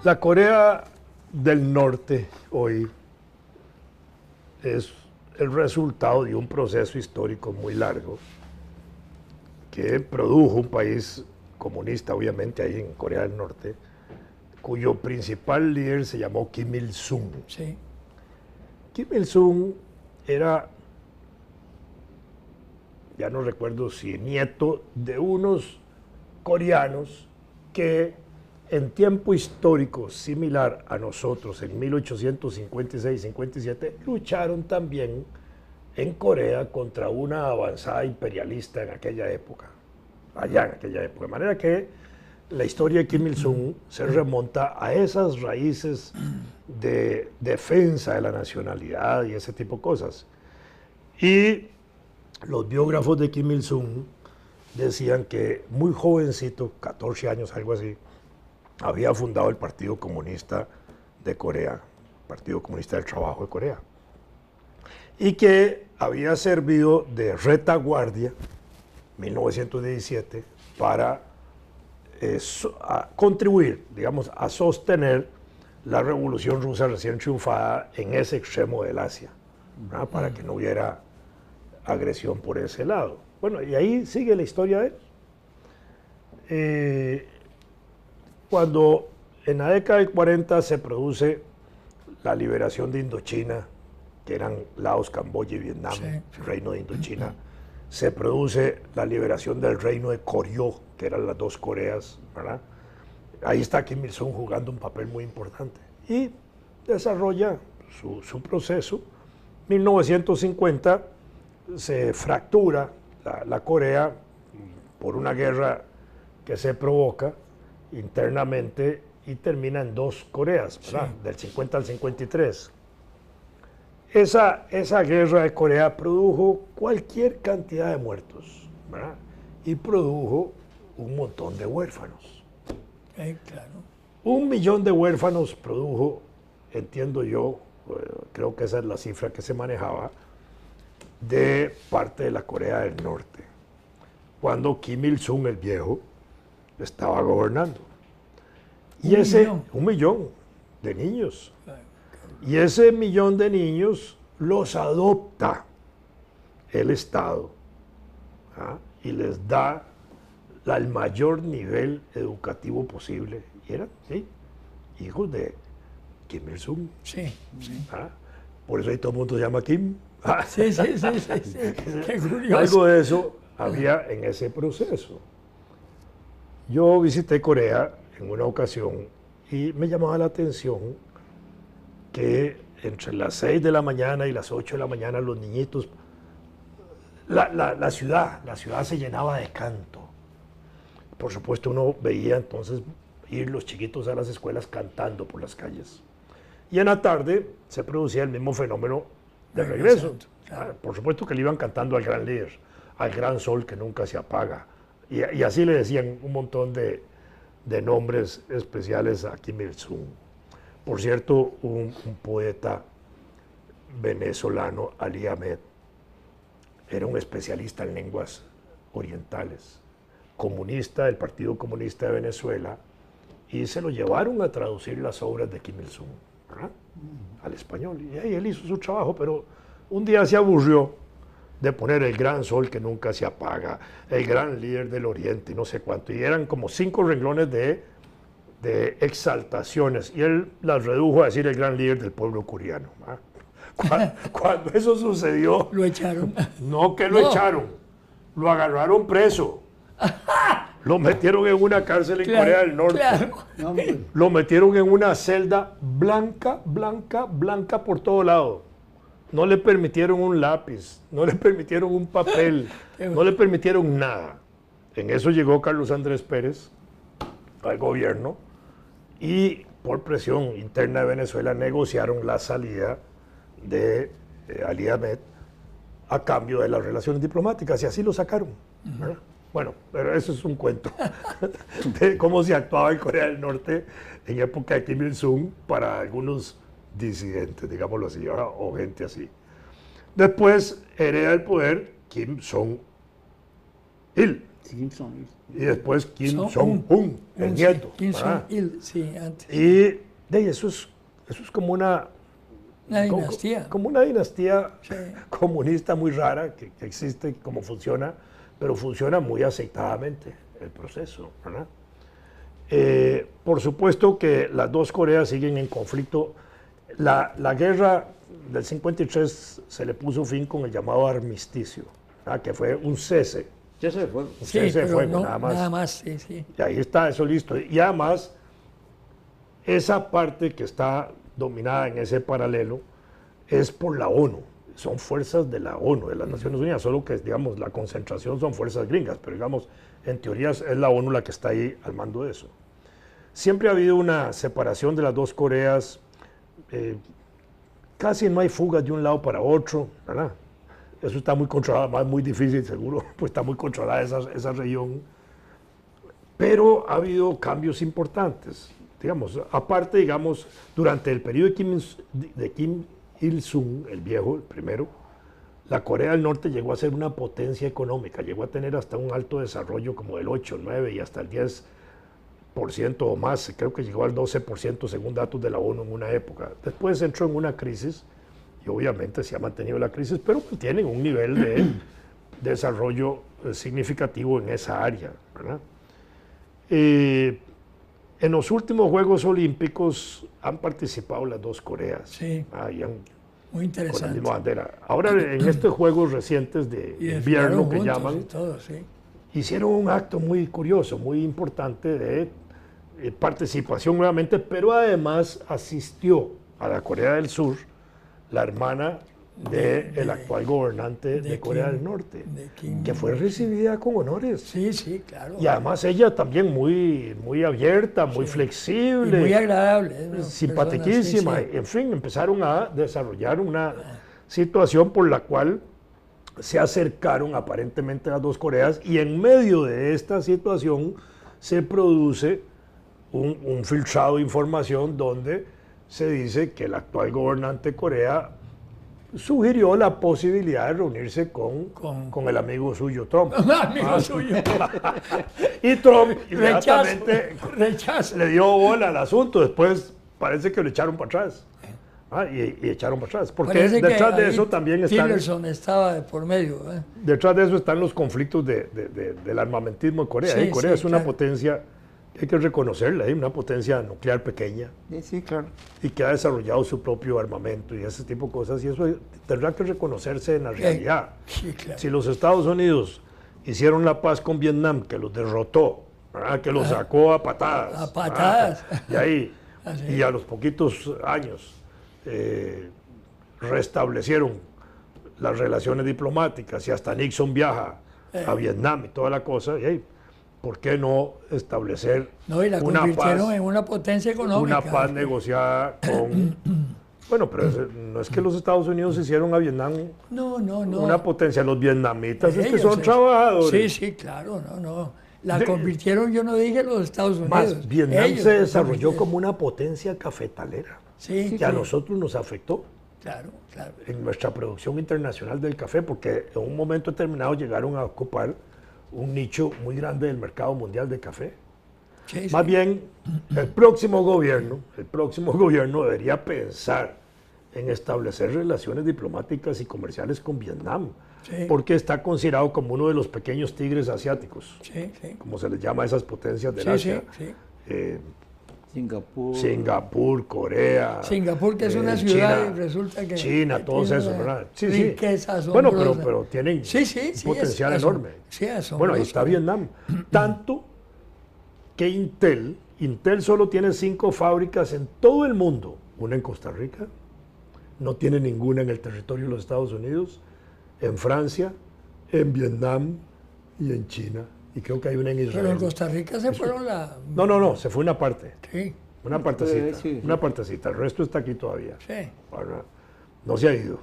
La Corea del Norte hoy es el resultado de un proceso histórico muy largo que produjo un país comunista, obviamente, ahí en Corea del Norte, cuyo principal líder se llamó Kim Il-sung. Sí. Kim Il-sung era, ya no recuerdo si nieto de unos coreanos que en tiempo histórico similar a nosotros, en 1856-57, lucharon también en Corea contra una avanzada imperialista en aquella época, allá en aquella época. De manera que la historia de Kim Il-sung se remonta a esas raíces de defensa de la nacionalidad y ese tipo de cosas. Y los biógrafos de Kim Il-sung decían que muy jovencito, 14 años, algo así, había fundado el Partido Comunista de Corea, Partido Comunista del Trabajo de Corea, y que había servido de retaguardia, 1917, para contribuir, digamos, a sostener la revolución rusa recién triunfada en ese extremo del Asia, ¿verdad? Para que no hubiera agresión por ese lado. Bueno, y ahí sigue la historia de él. Cuando en la década del 40 se produce la liberación de Indochina, que eran Laos, Camboya y Vietnam, Sí. el reino de Indochina, se produce la liberación del reino de Koryo, que eran las dos Coreas, ¿verdad? Ahí está Kim Il-sung jugando un papel muy importante y desarrolla su proceso. 1950 se fractura la Corea por una guerra que se provoca internamente y termina en dos Coreas, ¿verdad? Sí. Del 50 al 53. Esa guerra de Corea produjo cualquier cantidad de muertos, ¿verdad? Y produjo un montón de huérfanos. Claro. 1 millón de huérfanos produjo, entiendo yo, creo que esa es la cifra que se manejaba, de parte de la Corea del Norte, cuando Kim Il-sung, el viejo, estaba gobernando. Y un millón de niños. Y ese millón de niños los adopta el Estado, ¿ah? Y les da el mayor nivel educativo posible. Y eran, sí, hijos de Kim Il-sung. Sí, sí. ¿Ah? Por eso ahí todo el mundo se llama Kim. ¿Ah? Sí, sí, sí, sí, sí. Qué curioso. Algo de eso había en ese proceso. Yo visité Corea en una ocasión y me llamaba la atención que entre las 6 de la mañana y las 8 de la mañana los niñitos, la ciudad se llenaba de canto. Por supuesto uno veía entonces ir los chiquitos a las escuelas cantando por las calles. Y en la tarde se producía el mismo fenómeno de regreso. Claro. Por supuesto que le iban cantando al gran líder, al gran sol que nunca se apaga. Y así le decían un montón de nombres especiales a Kim Il-sung. Por cierto, un poeta venezolano, Ali Ahmed, era un especialista en lenguas orientales, comunista del Partido Comunista de Venezuela, y se lo llevaron a traducir las obras de Kim Il-sung, ¿verdad? Al español. Y ahí él hizo su trabajo, pero un día se aburrió de poner el gran sol que nunca se apaga, el gran líder del Oriente y no sé cuánto. Y eran como 5 renglones de exaltaciones. Y él las redujo a decir el gran líder del pueblo coreano. Cuando eso sucedió... Lo echaron. No que lo echaron, lo agarraron preso. Lo metieron en una cárcel en Corea del Norte. Claro. Lo metieron en una celda blanca, blanca, blanca por todo lado. No le permitieron un lápiz, no le permitieron un papel, no le permitieron nada. En eso llegó Carlos Andrés Pérez al gobierno y por presión interna de Venezuela negociaron la salida de Ali Ahmed a cambio de las relaciones diplomáticas y así lo sacaron. ¿Verdad? Bueno, pero eso es un cuento de cómo se actuaba en Corea del Norte en época de Kim Il-sung para algunos disidentes, digámoslo así, o gente así. Después hereda el poder Kim Jong-il, Kim Jong-il. Y después Kim Jong-un, el nieto. Kim Jong-il, sí, antes. Y eso es como una dinastía. Como una dinastía Sí. comunista muy rara que existe, como funciona, pero funciona muy aceitadamente el proceso, ¿verdad? Por supuesto que las dos Coreas siguen en conflicto. La guerra del 53 se le puso fin con el llamado armisticio, ¿verdad? Que fue un cese. Cese de fuego. Un Sí, cese de pero fuego, no, nada más. sí, sí. Y ahí está eso listo. Y además, esa parte que está dominada en ese paralelo es por la ONU. Son fuerzas de la ONU, de las Naciones Unidas, solo que, digamos, la concentración son fuerzas gringas, pero, digamos, en teoría es la ONU la que está ahí al mando de eso. Siempre ha habido una separación de las dos Coreas, casi no hay fugas de un lado para otro, ¿verdad? Eso está muy controlado, más muy difícil seguro, pues está muy controlada esa región. Pero ha habido cambios importantes, digamos, aparte, digamos, durante el periodo de Kim Il-sung, el viejo, el primero, la Corea del Norte llegó a ser una potencia económica, llegó a tener hasta un alto desarrollo como del 8, 9 y hasta el 10% o más, creo que llegó al 12% según datos de la ONU en una época. Después entró en una crisis y obviamente se ha mantenido la crisis, pero tienen un nivel de desarrollo significativo en esa área, ¿verdad? En los últimos Juegos Olímpicos han participado las dos Coreas. Sí. Muy Con la interesante. misma bandera. Ahora, en estos Juegos recientes de Y invierno que juntos llaman, y todo, sí. hicieron un acto muy curioso, muy importante de participación nuevamente, pero además asistió a la Corea del Sur la hermana del actual gobernante de Corea del Norte, que fue recibida con honores. Sí, sí, claro. Y además ella también muy abierta, muy flexible. Y muy agradable. Simpaticísima. Persona, sí, sí. En fin, empezaron a desarrollar una situación por la cual se acercaron aparentemente las dos Coreas y en medio de esta situación se produce un filtrado de información donde se dice que el actual gobernante de Corea sugirió la posibilidad de reunirse con el amigo suyo, Trump. Amigo suyo. Y Trump inmediatamente Rechazo. le dio bola al asunto. Después parece que lo echaron para atrás. Y echaron para atrás. Porque Parece detrás que de eso ahí también están... Tillerson estaba de por medio. Detrás de eso están los conflictos del armamentismo de Corea. Sí, Corea sí, es una claro. potencia, hay que reconocerla, una potencia nuclear pequeña. Sí, claro. Y que ha desarrollado su propio armamento y ese tipo de cosas. Y eso tendrá que reconocerse en la realidad. Sí, claro. Si los Estados Unidos hicieron la paz con Vietnam, que los derrotó, ¿verdad? Que los sacó a patadas. A patadas. Y ahí, Así. y a los poquitos años, restablecieron las relaciones diplomáticas y hasta Nixon viaja a Vietnam y toda la cosa. Y ahí, ¿por qué no establecer No, y la una convirtieron paz, en una potencia económica. una paz negociada con... Bueno, pero no es que los Estados Unidos hicieron a Vietnam No. una potencia. Los vietnamitas es que Ellos, son trabajadores. Sí, claro, no. La convirtieron, yo no dije los Estados Unidos. Más, Vietnam Ellos se la desarrolló convirtieron. como una potencia cafetalera. Sí, Que a nosotros nos afectó claro. en nuestra producción internacional del café, porque en un momento determinado llegaron a ocupar un nicho muy grande del mercado mundial de café. Sí, Más bien, el próximo gobierno debería pensar en establecer relaciones diplomáticas y comerciales con Vietnam, Sí. porque está considerado como uno de los pequeños tigres asiáticos, Sí. como se les llama a esas potencias del Sí, Asia. sí. Singapur, Corea. Singapur, que es una ciudad, China, y resulta que... China, que todos tiene esos, una ¿verdad? Sí, riqueza sí. Bueno, asombrosa. pero tienen Sí, un potencial enorme. Sí, asombroso. Bueno, ahí está Vietnam. Tanto que Intel solo tiene 5 fábricas en todo el mundo. Una en Costa Rica, no tiene ninguna en el territorio de los Estados Unidos, en Francia, en Vietnam y en China. Y creo que hay una en Israel. Pero en Costa Rica se fueron la... No, se fue una parte. Sí, Una partecita, Sí. una partecita. El resto está aquí todavía. sí. Bueno, no se ha ido.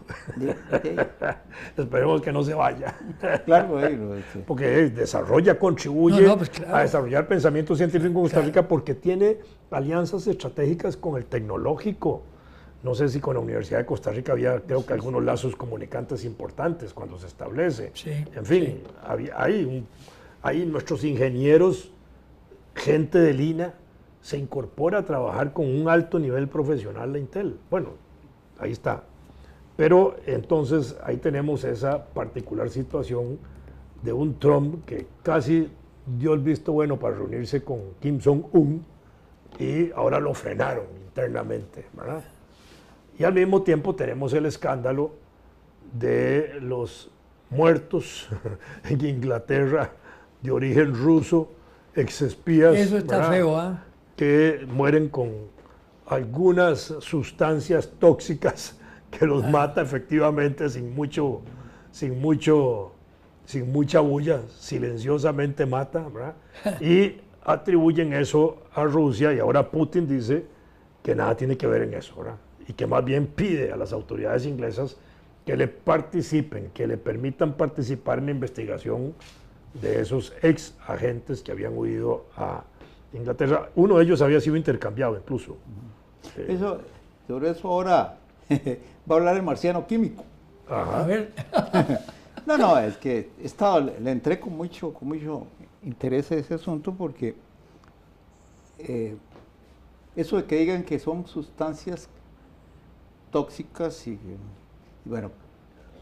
Esperemos que no se vaya. Claro, Porque desarrolla, contribuye No, pues claro. a desarrollar pensamiento científico en Costa Rica porque tiene alianzas estratégicas con el tecnológico. No sé si con la Universidad de Costa Rica había, creo que algunos lazos comunicantes importantes cuando se establece. Sí, En fin, sí. hay ahí nuestros ingenieros, gente del INA, se incorpora a trabajar con un alto nivel profesional de Intel. Bueno, ahí está. Pero entonces ahí tenemos esa particular situación de un Trump que casi dio el visto bueno para reunirse con Kim Jong-un y ahora lo frenaron internamente, ¿verdad? Y al mismo tiempo tenemos el escándalo de los muertos en Inglaterra de origen ruso, exespías. Eso está, ¿verdad?, feo, ¿ah? Que mueren con algunas sustancias tóxicas que los mata efectivamente sin mucha bulla, silenciosamente mata, ¿verdad? Y atribuyen eso a Rusia y ahora Putin dice que nada tiene que ver en eso, ¿verdad? Y que más bien pide a las autoridades inglesas que le participen, que le permitan participar en la investigación de esos ex agentes que habían huido a Inglaterra. Uno de ellos había sido intercambiado incluso. Sobre eso ahora va a hablar el marciano químico. Ajá. A ver. No, es que le entré con mucho interés a ese asunto porque eso de que digan que son sustancias tóxicas y bueno,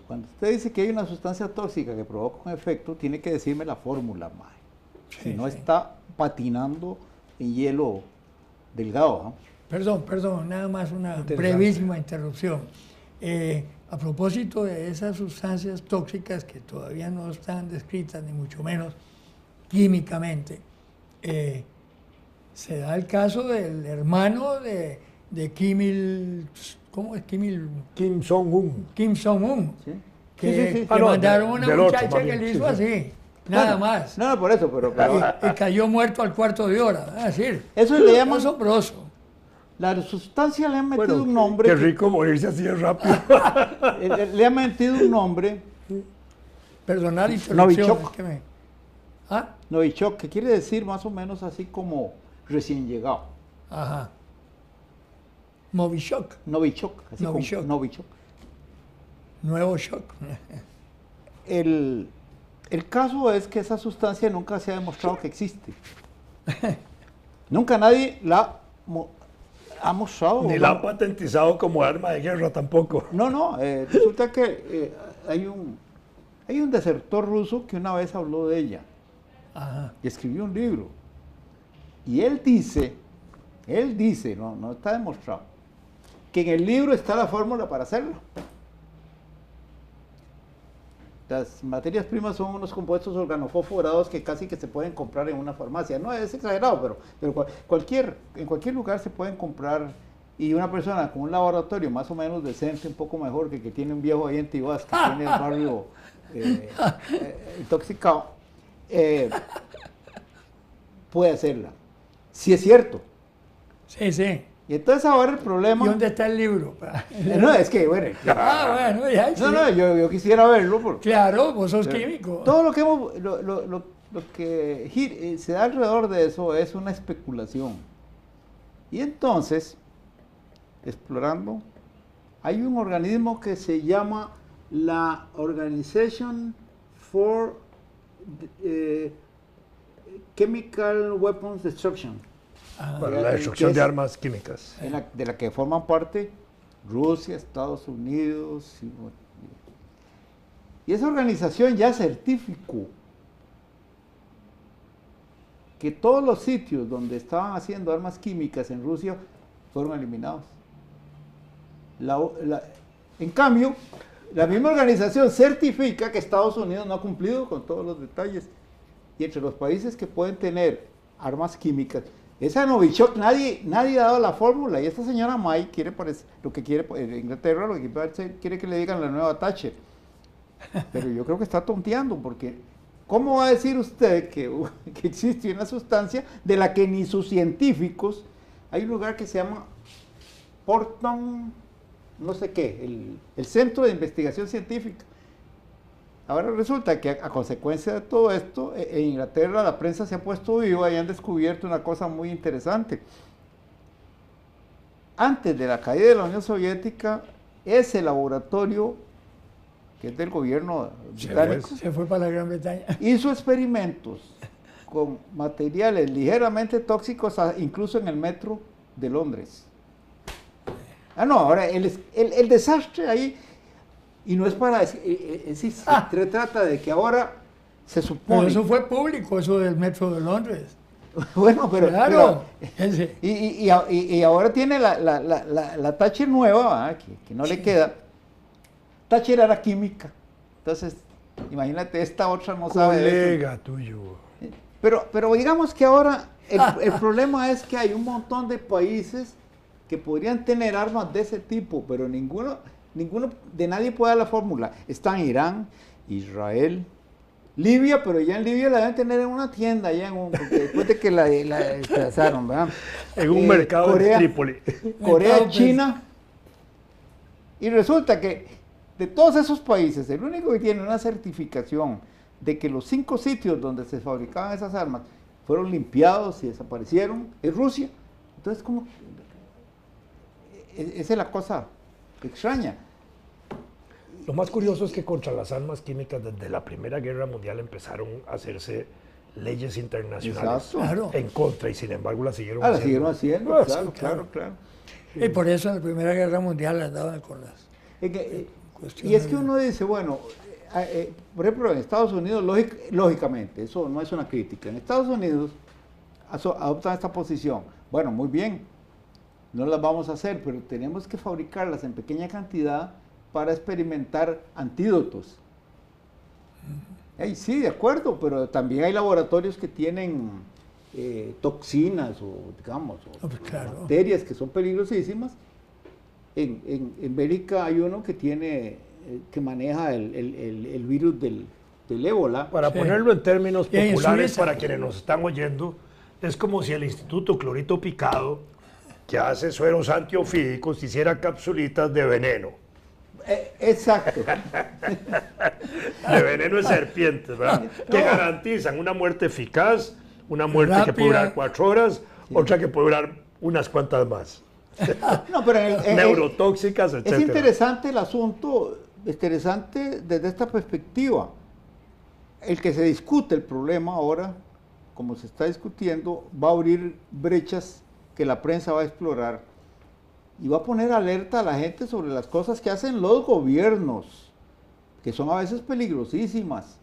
cuando usted dice que hay una sustancia tóxica que provoca un efecto, tiene que decirme la fórmula, mae. Si no está patinando en hielo delgado, ¿no? Perdón, nada más una brevísima interrupción. A propósito de esas sustancias tóxicas que todavía no están descritas, ni mucho menos químicamente, se da el caso del hermano de ¿cómo es? Kim Jong-un. Kim Jong-un. ¿Sí? Que Ah, no, mandaron una del otro, muchacha más que bien, le sí, hizo sí. así, nada más. No, por eso, pero Y cayó muerto al cuarto de hora. Es decir, eso le llaman asombroso. la sustancia le han metido Bueno, un nombre. qué rico morirse así de rápido. Le han metido un nombre, Perdonad interrupción. Novichok. Es que ¿Ah? Novichok, que quiere decir más o menos así como recién llegado. Ajá. Novichok. Novichok, así Novichok. como Novichok. Nuevo shock. El caso es que esa sustancia nunca se ha demostrado que existe. Nunca nadie la ha mostrado. Ni la han patentizado como arma de guerra tampoco. No, resulta que hay un desertor ruso que una vez habló de ella. Ajá. Y escribió un libro. Y él dice, no está demostrado, que en el libro está la fórmula para hacerlo. Las materias primas son unos compuestos organofosforados que casi que se pueden comprar en una farmacia. No es exagerado, pero en cualquier lugar se pueden comprar. Y una persona con un laboratorio más o menos decente, un poco mejor que tiene un viejo ahí en Tibás, que tiene el barrio intoxicado, puede hacerla. Si es cierto. Sí. Y entonces ahora el problema... ¿Y dónde está el libro? No, es que, bueno... bueno, ya. Sí. No, yo quisiera verlo. Porque, claro, vos sos químico. Todo lo que lo que se da alrededor de eso es una especulación. Y entonces, explorando, hay un organismo que se llama la Organization for Chemical Weapons Destruction. Para la destrucción de armas químicas. De la que forman parte Rusia, Estados Unidos. Y esa organización ya certificó que todos los sitios donde estaban haciendo armas químicas en Rusia fueron eliminados. En cambio, la misma organización certifica que Estados Unidos no ha cumplido con todos los detalles. Y entre los países que pueden tener armas químicas, esa Novichok, nadie ha dado la fórmula. Y esta señora May quiere Inglaterra lo que quiere que le digan la nueva Thatcher. Pero yo creo que está tonteando, porque ¿cómo va a decir usted que existe una sustancia de la que ni sus científicos? Hay un lugar que se llama Porton, no sé qué, el Centro de Investigación Científica. Ahora resulta que a consecuencia de todo esto, en Inglaterra la prensa se ha puesto viva y han descubierto una cosa muy interesante. Antes de la caída de la Unión Soviética, ese laboratorio que es del gobierno británico, Se fue para la Gran Bretaña. hizo experimentos con materiales ligeramente tóxicos incluso en el metro de Londres. Ahora el desastre ahí, y no es para decir, se trata de que ahora se supone... Pero eso fue público, eso del metro de Londres. Bueno, pero... Claro. Y ahora tiene la Thatcher nueva, que no le queda. Thatcher era química. Entonces, imagínate, esta otra no sabe de eso. Colega tuyo. Pero digamos que ahora el problema es que hay un montón de países que podrían tener armas de ese tipo, pero ninguno de nadie puede dar la fórmula. Están Irán, Israel, Libia, pero ya en Libia la deben tener en una tienda, porque después de que la desplazaron, ¿verdad? En un mercado Corea, de Trípoli. Corea, China. Y resulta que de todos esos países, el único que tiene una certificación de que los 5 sitios donde se fabricaban esas armas fueron limpiados y desaparecieron es Rusia. Entonces, ¿cómo? Esa es la cosa extraña. Lo más curioso es que contra las armas químicas desde la Primera Guerra Mundial empezaron a hacerse leyes internacionales en contra y sin embargo las siguieron haciendo. Las siguieron haciendo, claro. Y por eso en la Primera Guerra Mundial andaban con las y es que uno dice, bueno, por ejemplo en Estados Unidos, lógicamente, eso no es una crítica, en Estados Unidos adoptan esta posición, bueno, muy bien, no las vamos a hacer, pero tenemos que fabricarlas en pequeña cantidad para experimentar antídotos. Sí, de acuerdo, pero también hay laboratorios que tienen toxinas o, digamos, bacterias que son peligrosísimas. En Bélgica hay uno que que maneja el virus del ébola. Para ponerlo en términos populares para quienes nos están oyendo, es como si el Instituto Clorito Picado, que hace sueros antiofídicos, hiciera capsulitas de veneno. Exacto. De veneno de serpientes, ¿verdad? Que garantizan una muerte eficaz, una muerte rápida, que puede durar 4 horas, otra que puede durar unas cuantas más. No, pero neurotóxicas, etc. Es interesante el asunto, interesante desde esta perspectiva. El que se discute el problema ahora, como se está discutiendo, va a abrir brechas que la prensa va a explorar y va a poner alerta a la gente sobre las cosas que hacen los gobiernos, que son a veces peligrosísimas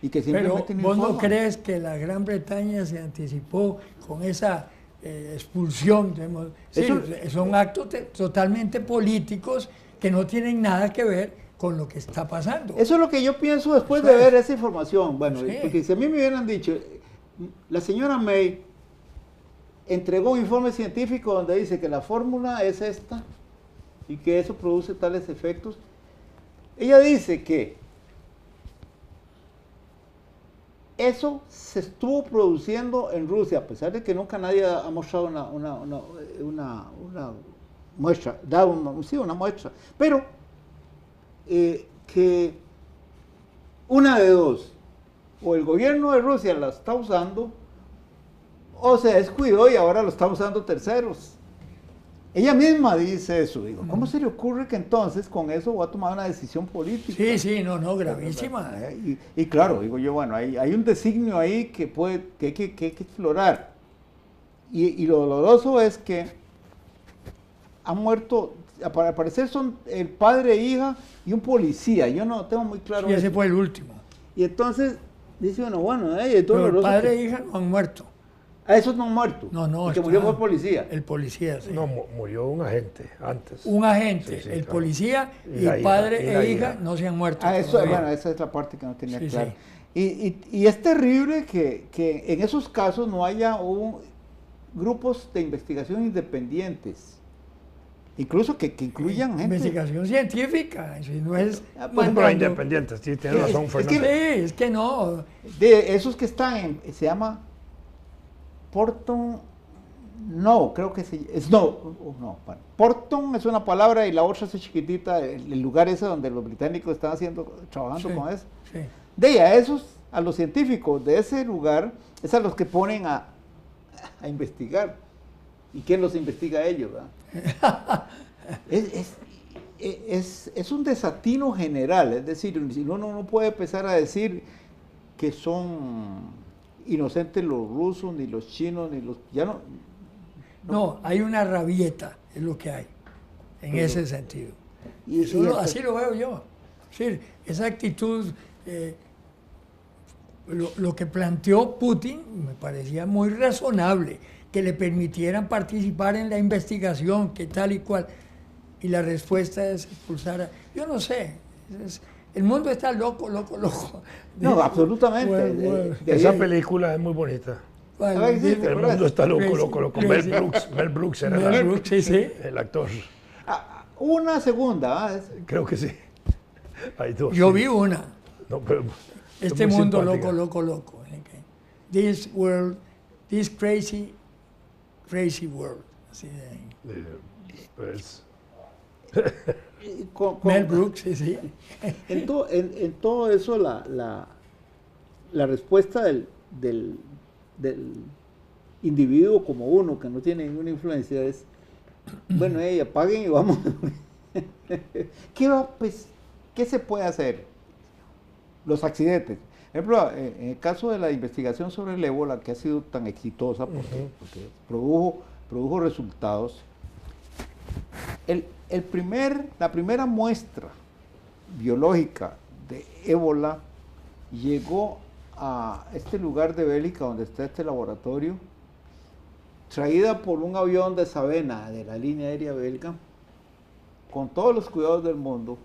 y que simplemente Pero ¿vos no crees que la Gran Bretaña se anticipó con esa expulsión? Son actos totalmente políticos que no tienen nada que ver con lo que está pasando. Eso es lo que yo pienso después de ver esa información. Bueno, porque si a mí me hubieran dicho, la señora May entregó un informe científico donde dice que la fórmula es esta y que eso produce tales efectos. Ella dice que eso se estuvo produciendo en Rusia, a pesar de que nunca nadie ha mostrado una muestra, una muestra, pero que una de dos, o el gobierno de Rusia la está usando, o se descuidó y ahora lo están usando terceros. Ella misma dice eso. Digo, ¿cómo se le ocurre que entonces con eso va a tomar una decisión política? Sí, gravísima. Y claro, digo yo, bueno, hay un designio ahí que hay que explorar. Y lo doloroso es que han muerto, al parecer son el padre e hija y un policía. Yo no tengo muy claro. Y ese fue el último. Y entonces dice uno, bueno, pero el padre e hija no han muerto. ¿A esos no han muerto? No. El que murió fue el policía. El policía, sí. No, murió un agente antes. Un agente, sí, el claro. Policía y padre e hija no se han muerto. Bueno, esa es la parte que no tenía claro. Sí. Y es terrible que en esos casos no haya grupos de investigación independientes. Incluso que incluyan gente. Investigación científica, si no es... Pero independientes, sí, tiene razón, Fernando. Es que no. De esos que están se llama... Porton, no, creo que Porton es una palabra y la otra es chiquitita, el lugar ese donde los británicos están trabajando con eso. Sí. A los científicos de ese lugar, es a los que ponen a investigar. ¿Y quién los investiga a ellos? es un desatino general, es decir, uno no puede empezar a decir que son inocentes los rusos, ni los chinos, ni los... ya no. No, hay una rabieta, es lo que hay, en ese sentido. Así lo veo yo. Es decir, esa actitud, lo que planteó Putin me parecía muy razonable, que le permitieran participar en la investigación, que tal y cual. Y la respuesta es expulsar a... Yo no sé, el mundo está loco. No, absolutamente. Esa película es muy bonita. El mundo está loco. Mel Brooks era el actor. Una segunda. Creo que sí. Hay dos. Yo vi una. No, pero este mundo loco. This world, this crazy world. Así de... pues... Mel Brooks, sí. En todo eso, la respuesta del individuo como uno, que no tiene ninguna influencia, es, bueno, apaguen y vamos. ¿Qué se puede hacer? Los accidentes. Por ejemplo, en el caso de la investigación sobre el ébola, que ha sido tan exitosa porque produjo resultados, la primera muestra biológica de ébola llegó a este lugar de Bélgica donde está este laboratorio, traída por un avión de Sabena de la línea aérea belga, con todos los cuidados del mundo,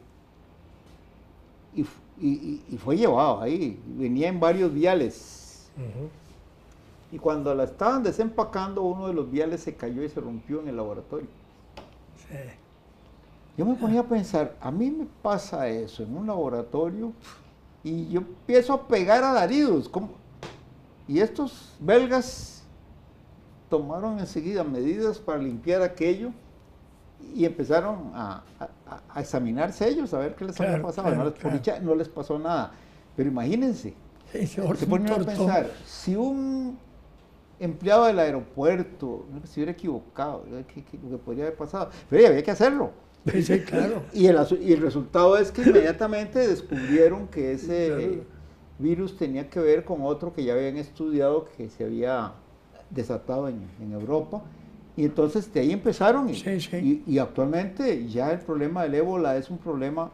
y fue llevado ahí, venía en varios viales. Y cuando la estaban desempacando, uno de los viales se cayó y se rompió en el laboratorio. Sí. Yo me ponía a pensar, a mí me pasa eso en un laboratorio y yo empiezo a pegar alaridos. Y estos belgas tomaron enseguida medidas para limpiar aquello y empezaron a examinarse ellos, a ver qué les había pasado. No les pasó nada. Pero imagínense, se ponen a pensar, si un empleado del aeropuerto se hubiera equivocado, ¿qué podría haber pasado? Pero había que hacerlo. Sí, claro. Y el resultado es que inmediatamente descubrieron que ese virus tenía que ver con otro que ya habían estudiado, que se había desatado en Europa. Y entonces de ahí empezaron. Y actualmente ya el problema del ébola es un problema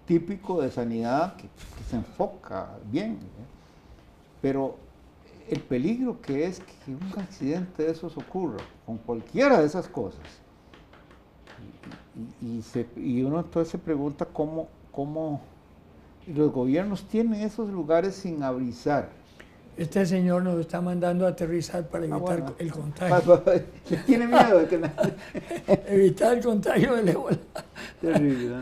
típico de sanidad que se enfoca bien. Pero el peligro que es que un accidente de esos ocurra con cualquiera de esas cosas. Y uno entonces se pregunta cómo los gobiernos tienen esos lugares sin avisar. Este señor nos está mandando a aterrizar para evitar el contagio. Tiene miedo de que evitar el contagio del ébola. Terrible.